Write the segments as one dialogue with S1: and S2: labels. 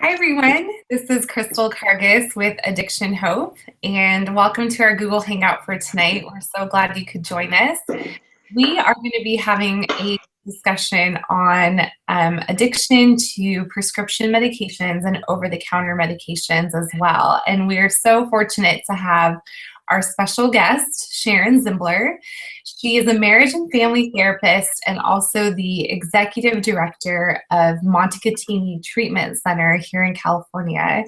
S1: Hi, everyone. This is Crystal Kargis with Addiction Hope, and welcome to our Google Hangout for tonight. We're so glad you could join us. We are going to be having a discussion on addiction to prescription medications and over-the-counter medications as well. And we are so fortunate to have our special guest, Sharon Zimbler. She is a marriage and family therapist and also the executive director of Montecatini Treatment Center here in California.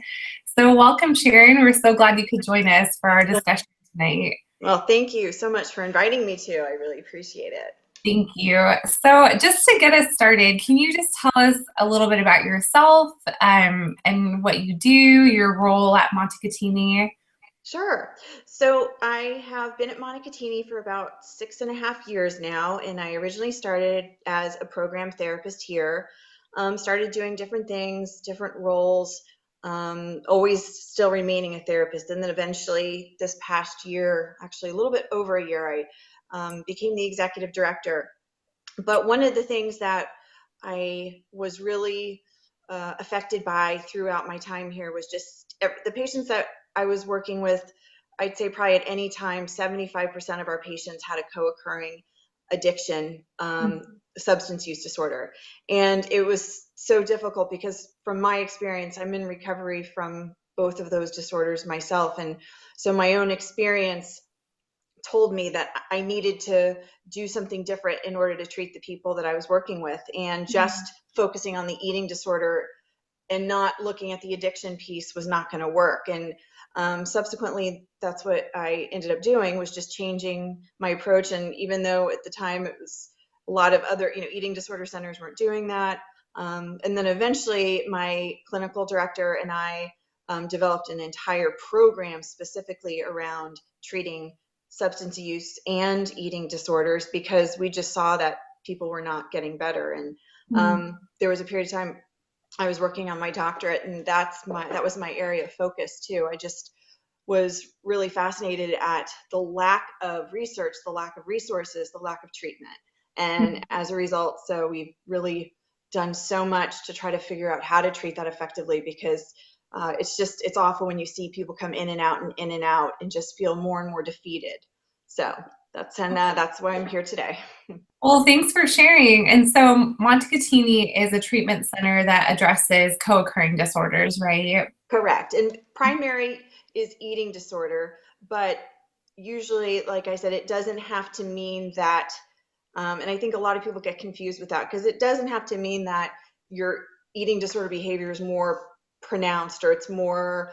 S1: So welcome, Sharon. We're so glad you could join us for our discussion tonight.
S2: Well, thank you so much for inviting me too. I really appreciate it.
S1: Thank you. So just to get us started, can you just tell us a little bit about yourself and what you do, your role at Montecatini?
S2: Sure. So I have been at Montecatini for about 6.5 years now, and I originally started as a program therapist here. Started doing different things, different roles, always still remaining a therapist. And then eventually this past year, actually a little bit over a year, I became the executive director. But one of the things that I was really affected by throughout my time here was just the patients that I was working with. I'd say probably at any time, 75% of our patients had a co-occurring addiction, substance use disorder. And it was so difficult because from my experience, I'm in recovery from both of those disorders myself. And so my own experience told me that I needed to do something different in order to treat the people that I was working with, and just focusing on the eating disorder and not looking at the addiction piece was not going to work. And subsequently, that's what I ended up doing, was just changing my approach. And even though at the time it was a lot of other, eating disorder centers weren't doing that. And then eventually my clinical director and I developed an entire program specifically around treating substance use and eating disorders, because we just saw that people were not getting better. And there was a period of time I was working on my doctorate, and that was my area of focus too. I just was really fascinated at the lack of research, the lack of resources, the lack of treatment. And as a result, so we've really done so much to try to figure out how to treat that effectively, because it's awful when you see people come in and out and just feel more and more defeated. So that's why I'm here today.
S1: Well, thanks for sharing. And so Montecatini is a treatment center that addresses co-occurring disorders, right?
S2: Correct. And primary is eating disorder, but usually, like I said, it doesn't have to mean that, and I think a lot of people get confused with that, because it doesn't have to mean that your eating disorder behavior is more pronounced or it's more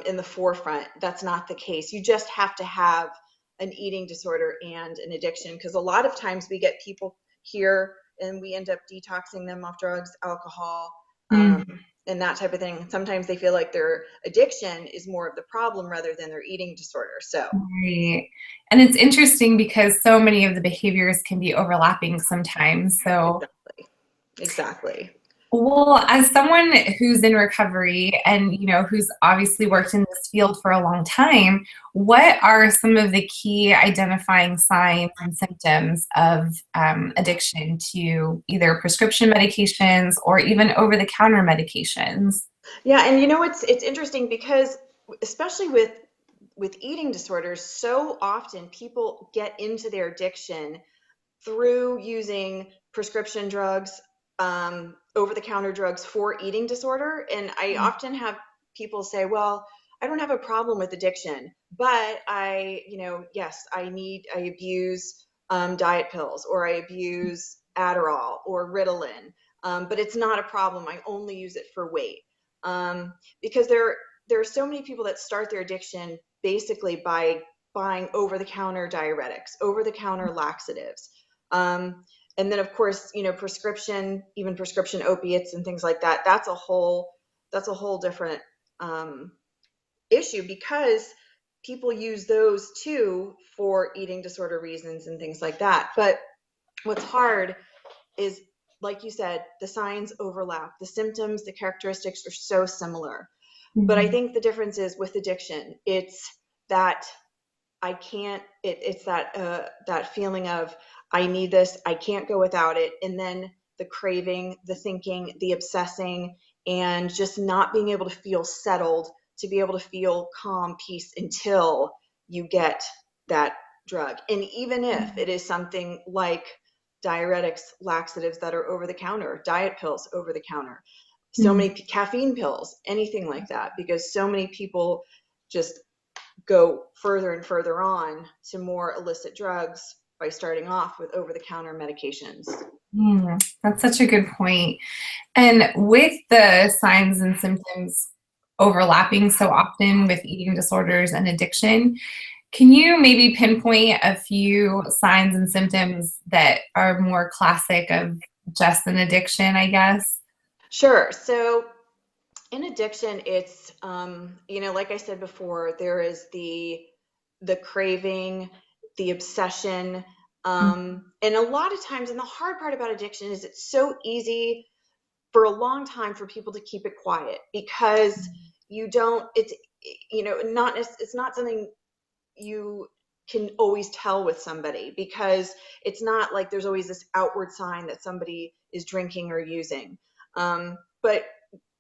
S2: in the forefront. That's not the case. You just have to have an eating disorder and an addiction, because a lot of times we get people here and we end up detoxing them off drugs, alcohol, and that type of thing. Sometimes they feel like their addiction is more of the problem rather than their eating disorder. So
S1: Right. And it's interesting because so many of the behaviors can be overlapping sometimes. So
S2: exactly.
S1: Well, as someone who's in recovery and, who's obviously worked in this field for a long time, what are some of the key identifying signs and symptoms of addiction to either prescription medications or even over-the-counter medications?
S2: Yeah, and it's interesting because especially with eating disorders, so often people get into their addiction through using prescription drugs, over-the-counter drugs for eating disorder. And I often have people say, well, I don't have a problem with addiction, but yes, I abuse diet pills, or I abuse Adderall or Ritalin, but it's not a problem. I only use it for weight. Because there are so many people that start their addiction basically by buying over-the-counter diuretics, over-the-counter laxatives. And then of course, prescription opiates and things like that. That's a whole different issue, because people use those too for eating disorder reasons and things like that. But what's hard is, like you said, the signs overlap, the symptoms, the characteristics are so similar. But I think the difference is with addiction, it's that it's that feeling of, I need this, I can't go without it. And then the craving, the thinking, the obsessing, and just not being able to feel settled, to be able to feel calm, peace until you get that drug. And even if it is something like diuretics, laxatives that are over the counter, diet pills over the counter, so many caffeine pills, anything like that, because so many people just go further and further on to more illicit drugs by starting off with over-the-counter medications.
S1: That's such a good point. And with the signs and symptoms overlapping so often with eating disorders and addiction, can you maybe pinpoint a few signs and symptoms that are more classic of just an addiction, I guess?
S2: Sure. So in addiction, it's, like I said before, there is the craving, the obsession, and a lot of times, and the hard part about addiction is it's so easy for a long time for people to keep it quiet because you don't, it's, it's not something you can always tell with somebody because it's not like there's always this outward sign that somebody is drinking or using. But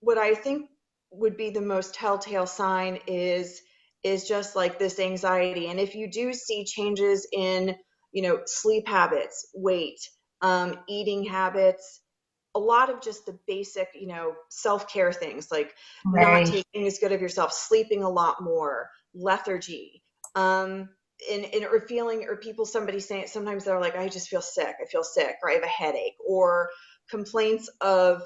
S2: what I think would be the most telltale sign is just like this anxiety. And if you do see changes in, sleep habits, weight, eating habits, a lot of just the basic, self-care things like not
S1: Right.
S2: taking as good of yourself, sleeping a lot more, lethargy, or feeling, or somebody saying, sometimes they're like, I just feel sick, or I have a headache, or complaints of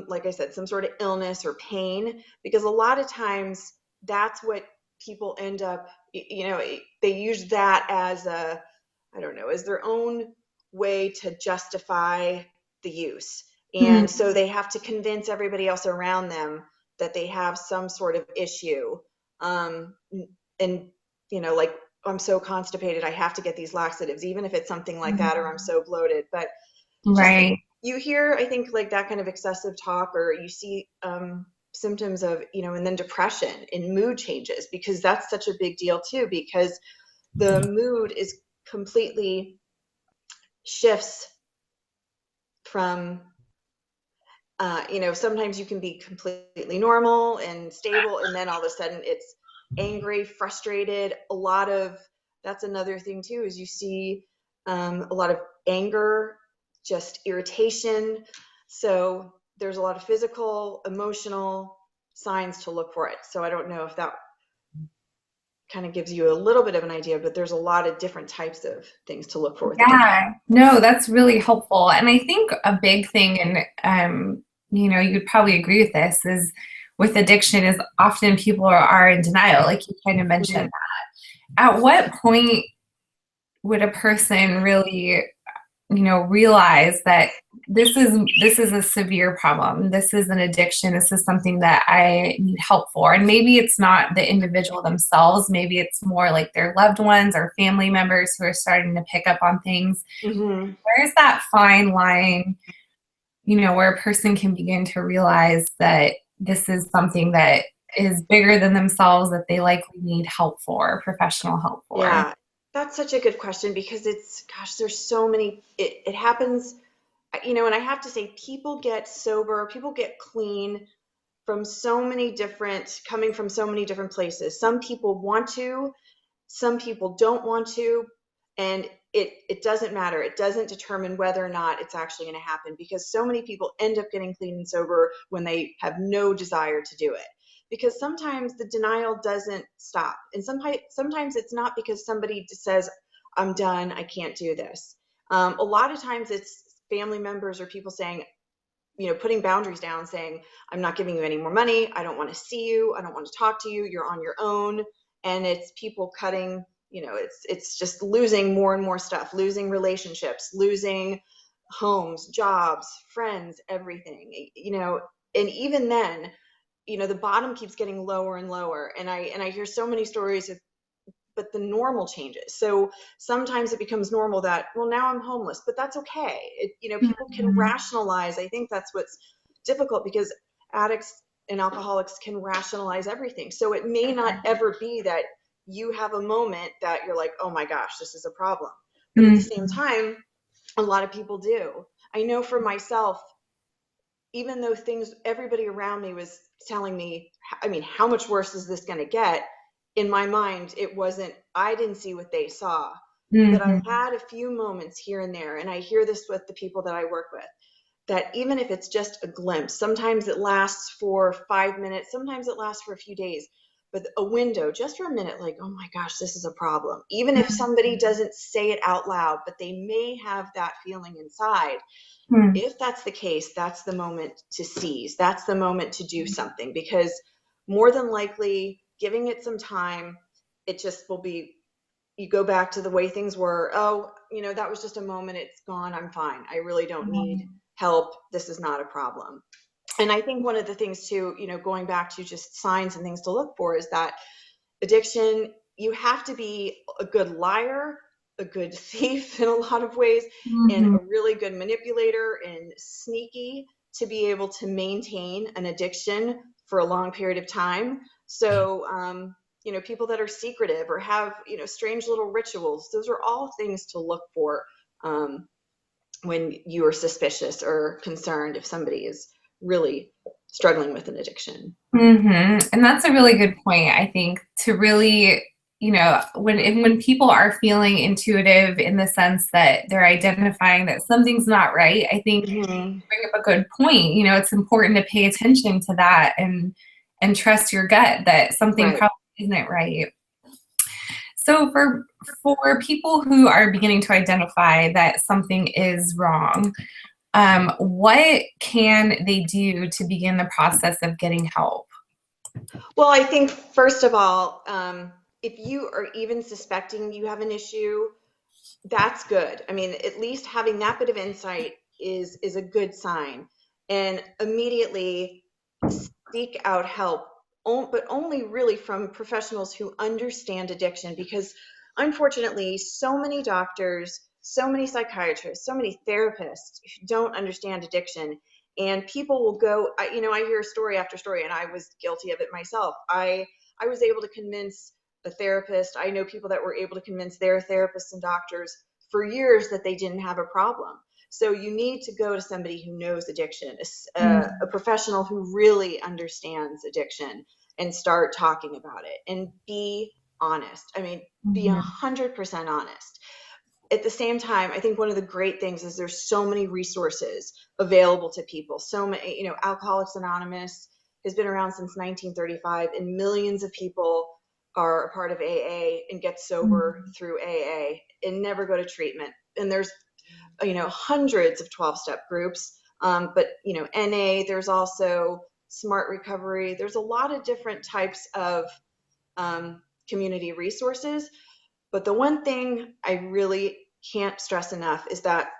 S2: like I said, some sort of illness or pain, because a lot of times that's what people end up, they use that as I don't know, as their own way to justify the use. And so they have to convince everybody else around them that they have some sort of issue. And, like, I'm so constipated, I have to get these laxatives, even if it's something like that, or I'm so bloated. But just,
S1: Right.
S2: you hear, I think, like that kind of excessive talk, or you see symptoms of, and then depression and mood changes, because that's such a big deal too, because the mood is completely shifts from, sometimes you can be completely normal and stable, and then all of a sudden it's angry, frustrated. That's another thing too, is you see a lot of anger, just irritation. So there's a lot of physical, emotional signs to look for it. So I don't know if that kind of gives you a little bit of an idea, but there's a lot of different types of things to look for with addiction.
S1: Yeah, no, that's really helpful. And I think a big thing, and you'd probably agree with this, is with addiction is often people are in denial, like you kind of mentioned that. At what point would a person really, realize that this is a severe problem. This is an addiction. This is something that I need help for. And maybe it's not the individual themselves. Maybe it's more like their loved ones or family members who are starting to pick up on things.
S2: Mm-hmm.
S1: Where's that fine line, where a person can begin to realize that this is something that is bigger than themselves, that they likely need help for, professional help for?
S2: Yeah, that's such a good question, because gosh, there's so many, it happens, and I have to say, people get sober, people get clean from coming from so many different places. Some people want to, some people don't want to, and it doesn't matter. It doesn't determine whether or not it's actually going to happen, because so many people end up getting clean and sober when they have no desire to do it. Because sometimes the denial doesn't stop, and sometimes it's not because somebody just says, I'm done, I can't do this. A lot of times it's family members or people saying, putting boundaries down, saying, I'm not giving you any more money, I don't want to see you, I don't want to talk to you, you're on your own. And it's people cutting, it's just losing more and more stuff, losing relationships, losing homes, jobs, friends, everything, and even then, the bottom keeps getting lower and lower. And I hear so many stories of, but the normal changes. So sometimes it becomes normal that, well, now I'm homeless, but that's okay. People can rationalize. I think that's what's difficult, because addicts and alcoholics can rationalize everything. So it may not ever be that you have a moment that you're like, oh my gosh, this is a problem. But at the same time, a lot of people do. I know for myself, even though everybody around me was telling me, I mean, how much worse is this going to get? In my mind, I didn't see what they saw. But I
S1: Mhm.
S2: had a few moments here and there, and I hear this with the people that I work with, that even if it's just a glimpse, sometimes it lasts for 5 minutes, sometimes it lasts for a few days, but a window, just for a minute, like, oh my gosh, this is a problem. Even if somebody doesn't say it out loud, but they may have that feeling inside.
S1: Mhm.
S2: If that's the case, that's the moment to seize. That's the moment to do something, because more than likely, giving it some time, it just will be, you go back to the way things were. Oh, that was just a moment. It's gone. I'm fine. I really don't need help. This is not a problem. And I think one of the things too, going back to just signs and things to look for, is that addiction, you have to be a good liar, a good thief in a lot of ways, and
S1: Mhm.
S2: a really good manipulator and sneaky to be able to maintain an addiction for a long period of time. So, people that are secretive or have, strange little rituals, those are all things to look for um, when you are suspicious or concerned if somebody is really struggling with an addiction.
S1: And that's a really good point. I think to really, when people are feeling intuitive in the sense that they're identifying that something's not right, I think you
S2: Mm-hmm.
S1: bring up a good point. It's important to pay attention to that and trust your gut that something
S2: Right.
S1: probably isn't right. So for people who are beginning to identify that something is wrong, what can they do to begin the process of getting help?
S2: Well, I think first of all, if you are even suspecting you have an issue, that's good. I mean, at least having that bit of insight is a good sign. And immediately seek out help, but only really from professionals who understand addiction, because unfortunately, so many doctors, so many psychiatrists, so many therapists don't understand addiction. And people will go, I hear story after story, and I was guilty of it myself. I was able to convince a therapist. I know people that were able to convince their therapists and doctors for years that they didn't have a problem. So you need to go to somebody who knows addiction, a professional who really understands addiction, and start talking about it and be honest. I mean, be
S1: Mhm.
S2: 100% honest. At the same time, I think one of the great things is there's so many resources available to people. So many, Alcoholics Anonymous has been around since 1935, and millions of people are a part of AA and get sober
S1: Mhm.
S2: through AA and never go to treatment. And there's, hundreds of 12-step groups. But, NA, there's also Smart Recovery. There's a lot of different types of community resources. But the one thing I really can't stress enough is that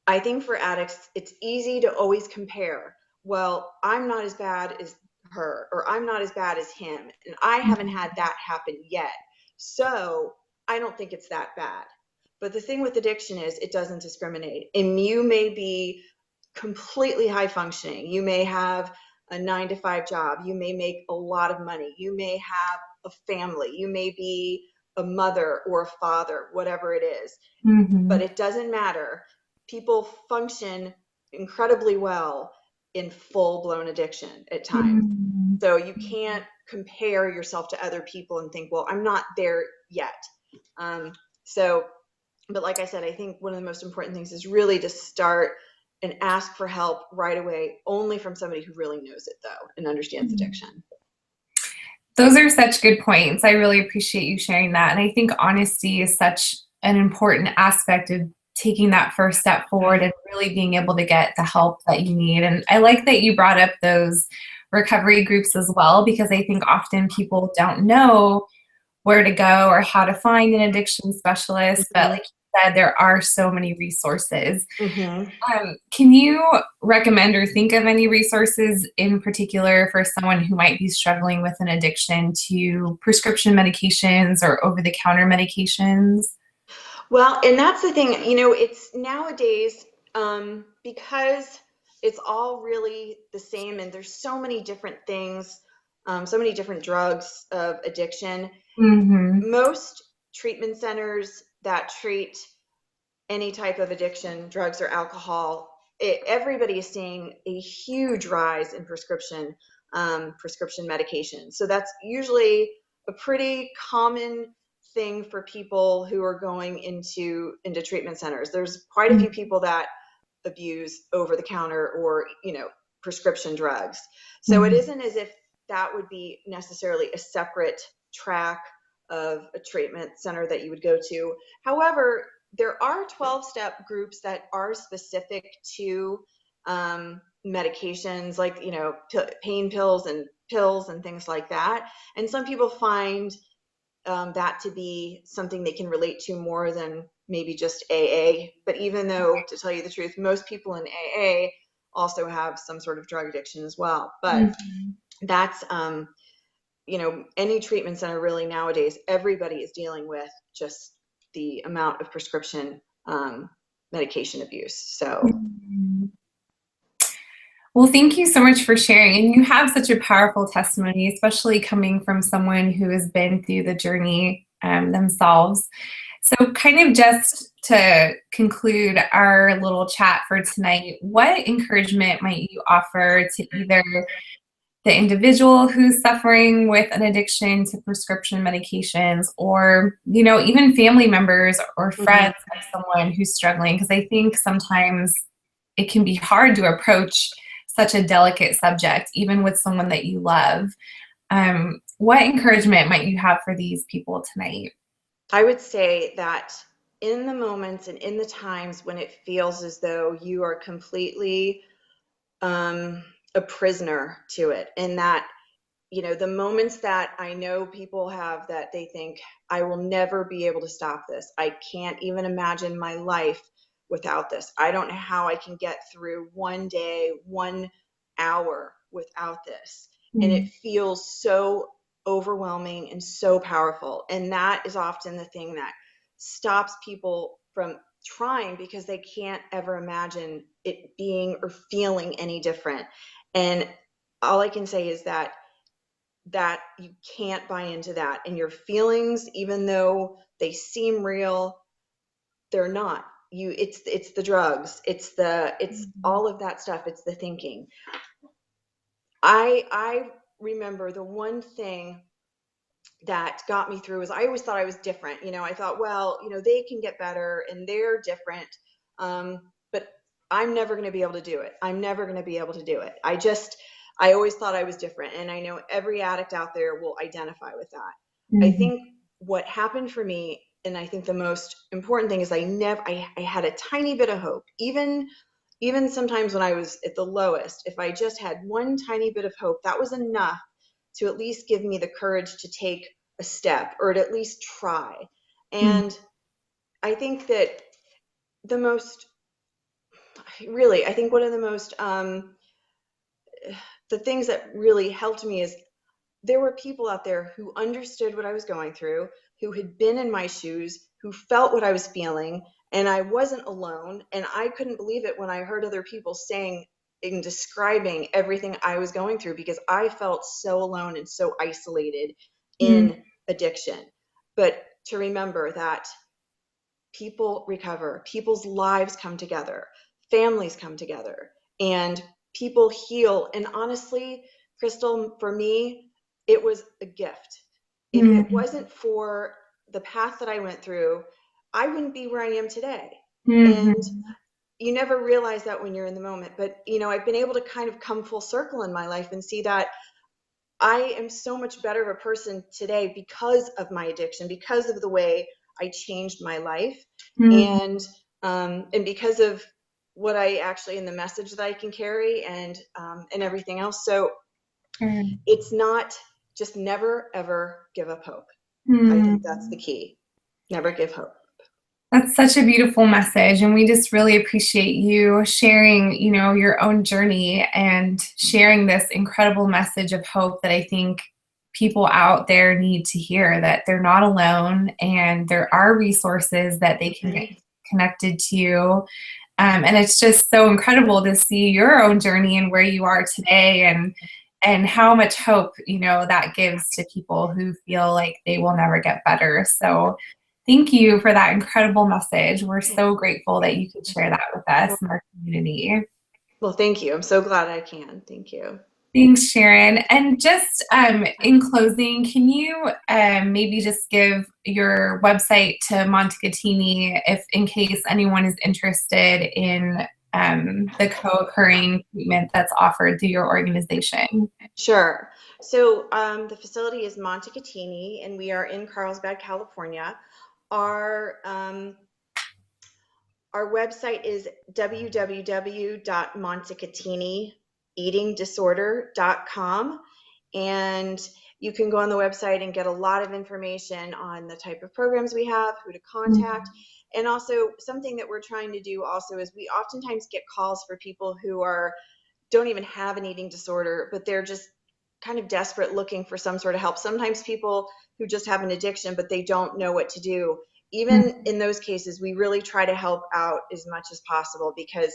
S2: I think for addicts, it's easy to always compare. Well, I'm not as bad as her, or I'm not as bad as him, and I haven't had that happen yet. So I don't think it's that bad. But the thing with addiction is it doesn't discriminate. And you may be completely high functioning. You may have a 9 to 5 job. You may make a lot of money. You may have a family. You may be a mother or a father, whatever it is. But
S1: Mhm.
S2: it doesn't matter. People function incredibly well in full blown addiction at times.
S1: Mhm.
S2: So you can't compare yourself to other people and think, well, I'm not there yet. Um, so, but like I said, I think one of the most important things is really to start and ask for help right away, only from somebody who really knows it, though, and understands addiction.
S1: Those are such good points. I really appreciate you sharing that. And I think honesty is such an important aspect of taking that first step forward and really being able to get the help that you need. And I like that you brought up those recovery groups as well, because I think often people don't know where to go or how to find an addiction specialist. But
S2: Mm-hmm.
S1: like you said, there are so many resources.
S2: Mm-hmm.
S1: Can you recommend or think of any resources in particular for someone who might be struggling with an addiction to prescription medications or over-the-counter medications?
S2: Well, and that's the thing, it's nowadays, because it's all really the same, and there's so many different things, so many different drugs of addiction.
S1: Mhm.
S2: Most treatment centers that treat any type of addiction, drugs or alcohol, everybody is seeing a huge rise in prescription medication. So that's usually a pretty common thing for people who are going into treatment centers. There's quite a few people that abuse over the counter or, prescription drugs. So it isn't as if that would be necessarily a separate track of a treatment center that you would go to. However, there are 12-step groups that are specific to medications, like, pain pills and things like that. And some people find that to be something they can relate to more than maybe just AA. But even though, to tell you the truth, most people in AA also have some sort of drug addiction as well. But that's, any treatment center really nowadays, everybody is dealing with just the amount of prescription medication abuse. So.
S1: Well, thank you so much for sharing. And you have such a powerful testimony, especially coming from someone who has been through the journey themselves. So kind of just to conclude our little chat for tonight, what encouragement might you offer to either the individual who's suffering with an addiction to prescription medications, or, even family members or friends of someone who's struggling? Because I think sometimes it can be hard to approach such a delicate subject, even with someone that you love. What encouragement might you have for these people tonight?
S2: I would say that in the moments and in the times when it feels as though you are completely a prisoner to it, and that, the moments that I know people have that they think, I will never be able to stop this. I can't even imagine my life without this. I don't know how I can get through one day, 1 hour without this. And it feels so overwhelming and so powerful. And that is often the thing that stops people from trying, because they can't ever imagine it being or feeling any different. And all I can say is that you can't buy into that. And your feelings, even though they seem real, they're not. It's the drugs, it's all of that stuff, it's the thinking. I remember the one thing that got me through was I always thought I was different. I thought, well, they can get better and they're different, but I'm never going to be able to do it. I'm never going to be able to do it. I always thought I was different, and I know every addict out there will identify with that. I think what happened for me, and I think the most important thing, is I had a tiny bit of hope. Even sometimes when I was at the lowest, if I just had one tiny bit of hope, that was enough to at least give me the courage to take a step, or to at least try. And I think that I think one of the most, the things that really helped me is there were people out there who understood what I was going through, who had been in my shoes, who felt what I was feeling, and I wasn't alone. And I couldn't believe it when I heard other people saying and describing everything I was going through, because I felt so alone and so isolated in addiction. But to remember that people recover, people's lives come together, families come together, and people heal. And honestly, Crystal, for me, it was a gift. If it wasn't for the path that I went through, I wouldn't be where I am today. And you never realize that when you're in the moment. But, I've been able to kind of come full circle in my life and see that I am so much better of a person today because of my addiction, because of the way I changed my life, and because of what I actually, in the message that I can carry, and everything else. So it's not just never, ever give up hope. I think that's the key. Never give hope.
S1: That's such a beautiful message, and we just really appreciate you sharing, your own journey and sharing this incredible message of hope that I think people out there need to hear, that they're not alone and there are resources that they can get connected to. And it's just so incredible to see your own journey and where you are today, and how much hope, that gives to people who feel like they will never get better. So Thank you for that incredible message. We're so grateful that you could share that with us and our community.
S2: Well, thank you. I'm so glad I can. Thank you.
S1: Thanks, Sharon. And just in closing, can you maybe just give your website to Montecatini if in case anyone is interested in the co-occurring treatment that's offered through your organization?
S2: Sure. So the facility is Montecatini, and we are in Carlsbad, California. Our our website is www.montecatinieatingdisorder.com, and you can go on the website and get a lot of information on the type of programs we have, who to contact. And also something that we're trying to do also is we oftentimes get calls for people who don't even have an eating disorder, but they're just kind of desperate looking for some sort of help. Sometimes people who just have an addiction, but they don't know what to do. Even in those cases, we really try to help out as much as possible, because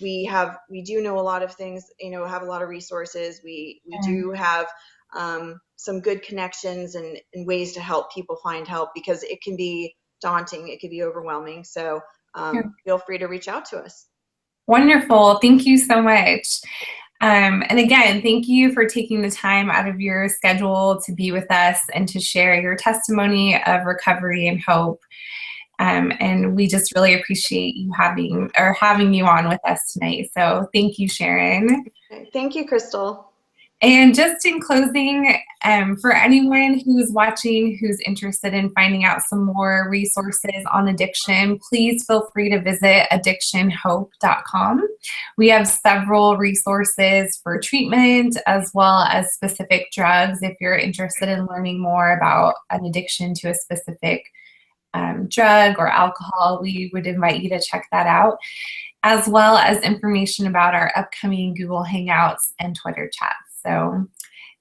S2: we do know a lot of things, have a lot of resources. We do have some good connections and ways to help people find help, because it can be daunting. It can be overwhelming. So feel free to reach out to us.
S1: Wonderful. Thank you so much. And again, thank you for taking the time out of your schedule to be with us and to share your testimony of recovery and hope. And we just really appreciate you having you on with us tonight. So thank you, Sharon.
S2: Thank you, Crystal.
S1: And just in closing, for anyone who's watching who's interested in finding out some more resources on addiction, please feel free to visit addictionhope.com. We have several resources for treatment as well as specific drugs. If you're interested in learning more about an addiction to a specific drug or alcohol, we would invite you to check that out, as well as information about our upcoming Google Hangouts and Twitter chats. So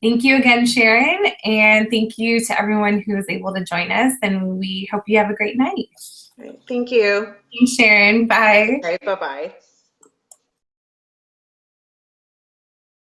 S1: thank you again, Sharon, and thank you to everyone who was able to join us, and we hope you have a great night.
S2: Thank you.
S1: Thanks, Sharon. Bye.
S2: All right, bye-bye.